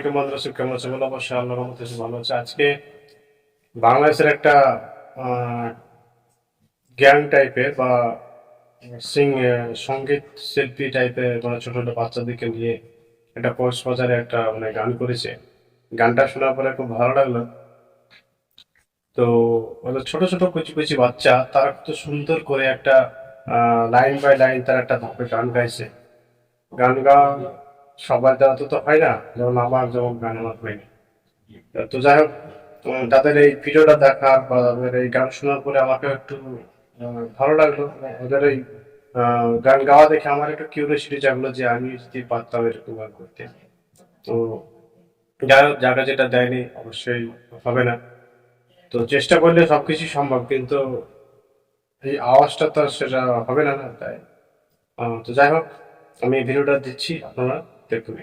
আলাইকুম বন্ধুরা, সব কেমন আছে বলো? অবশ্যই আল্লাহর রহমতে সব ভালো আছে। আজকে বাংলাদেশের একটা গ্যাং টাইপের বা সঙ্গীত শিল্পী টাইপের, মানে ছোট ছোট বাচ্চাদেরকে নিয়ে একটা কক্সবাজারে একটা মানে গান করেছে। গানটা শোনার পরে খুব ভালো লাগলো। তো ওদের ছোট ছোট কুচি কুচি বাচ্চা, তারা কত সুন্দর করে একটা লাইন বাই লাইন তারা একটা ধাপে গান গাইছে। গান গাওয়া সবার দ্বারা তো হয় না, যেমন আমার যেমন গান আমার হয়নি। তো যাই হোক, তাদের এই ভিডিওটা দেখা বা তাদের এই গান শোনার পরে আমাকে একটু ভালো লাগলো। ওদের এই গান গাওয়া দেখে আমার একটু কিউরিয়াসিটি জাগলো যে আমি যদি পারতাম এরকম গান করতে। তো যাই হোক, যারা যেটা দেয়নি অবশ্যই হবে না। তো চেষ্টা করলে সবকিছু সম্ভব, কিন্তু এই আওয়াজটা তো আর সেটা হবে না, না তাই। তো যাই হোক, আমি এই ভিডিওটা দিচ্ছি, আপনারা দেখুন।